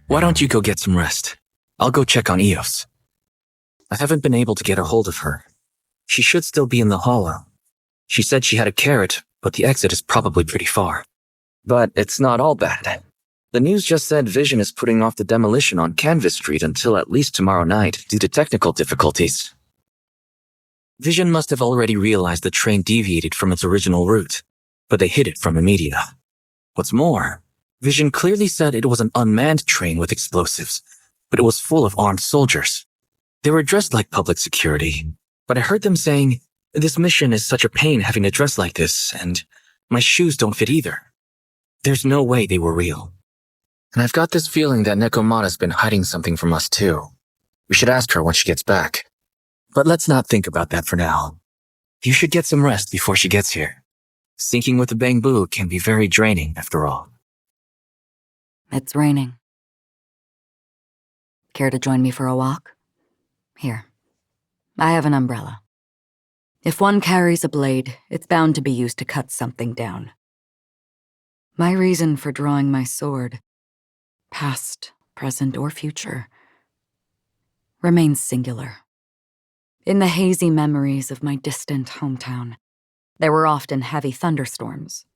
Why don't you go get some rest? I'll go check on Eos. I haven't been able to get a hold of her. She should still be in the hollow. She said she had a carrot, but the exit is probably pretty far. But it's not all bad. The news just said Vision is putting off the demolition on Canvas Street until at least tomorrow night due to technical difficulties. Vision must have already realized the train deviated from its original route, but they hid it from media. What's more, Vision clearly said it was an unmanned train with explosives, but it was full of armed soldiers. They were dressed like public security, but I heard them saying, "This mission is such a pain having to dress like this, and my shoes don't fit either." There's no way they were real. And I've got this feeling that Nekomata's been hiding something from us too. We should ask her when she gets back. But let's not think about that for now. You should get some rest before she gets here. Syncing with the bamboo can be very draining after all. It's raining. Care to join me for a walk? Here. I have an umbrella. If one carries a blade, it's bound to be used to cut something down. My reason for drawing my sword, past, present, or future, remains singular. In the hazy memories of my distant hometown, there were often heavy thunderstorms.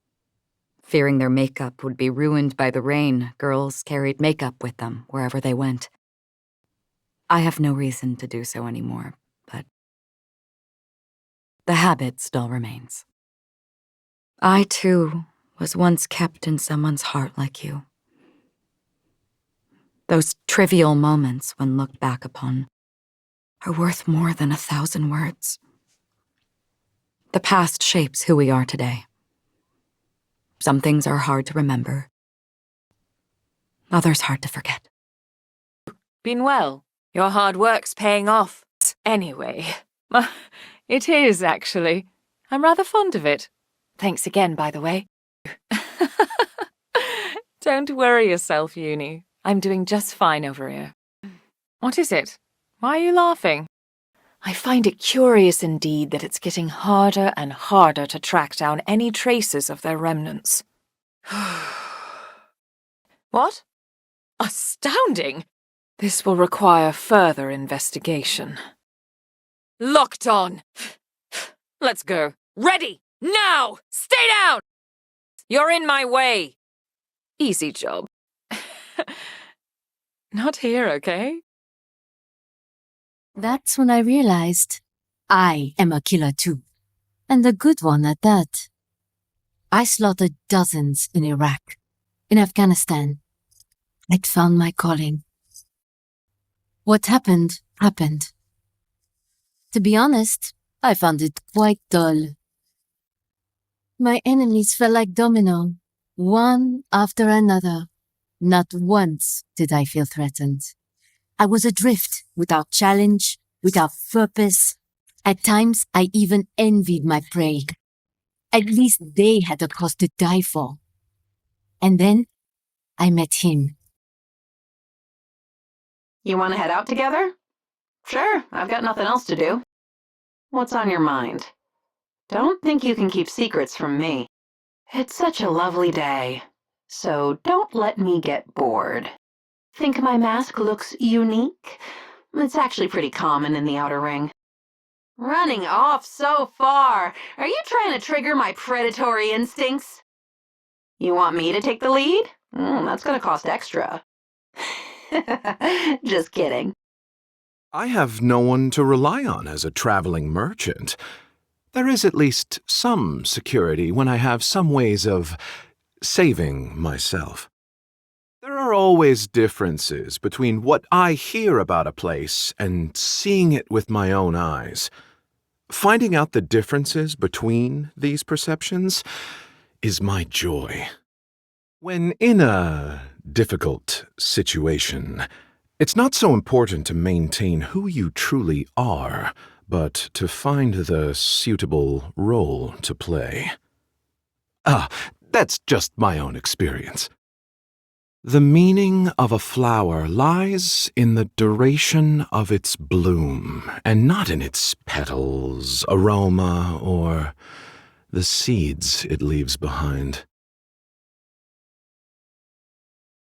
Fearing their makeup would be ruined by the rain, girls carried makeup with them wherever they went. I have no reason to do so anymore, but the habit still remains. I, too, was once kept in someone's heart like you. Those trivial moments, when looked back upon, are worth more than 1,000 words. The past shapes who we are today. Some things are hard to remember. Others hard to forget. Been well. Your hard work's paying off. Anyway, it is, actually. I'm rather fond of it. Thanks again, by the way. Don't worry yourself, Uni. I'm doing just fine over here. What is it? Why are you laughing? I find it curious indeed that it's getting harder and harder to track down any traces of their remnants. What? Astounding! This will require further investigation. Locked on! Let's go. Ready! Now! Stay down! You're in my way. Easy job. Not here, okay? That's when I realized I am a killer too, and a good one at that. I slaughtered dozens in Iraq, in Afghanistan. I'd found my calling. What happened, happened. To be honest, I found it quite dull. My enemies fell like domino, one after another. Not once did I feel threatened. I was adrift, without challenge, without purpose. At times, I even envied my prey. At least they had a cause to die for. And then, I met him. You want to head out together? Sure, I've got nothing else to do. What's on your mind? Don't think you can keep secrets from me. It's such a lovely day, so don't let me get bored. Think my mask looks unique? It's actually pretty common in the Outer Ring. Running off so far! Are you trying to trigger my predatory instincts? You want me to take the lead? That's gonna cost extra. Just kidding. I have no one to rely on as a traveling merchant. There is at least some security when I have some ways of saving myself. There are always differences between what I hear about a place and seeing it with my own eyes. Finding out the differences between these perceptions is my joy. When in a difficult situation, it's not so important to maintain who you truly are, but to find the suitable role to play. That's just my own experience. The meaning of a flower lies in the duration of its bloom, and not in its petals, aroma, or the seeds it leaves behind.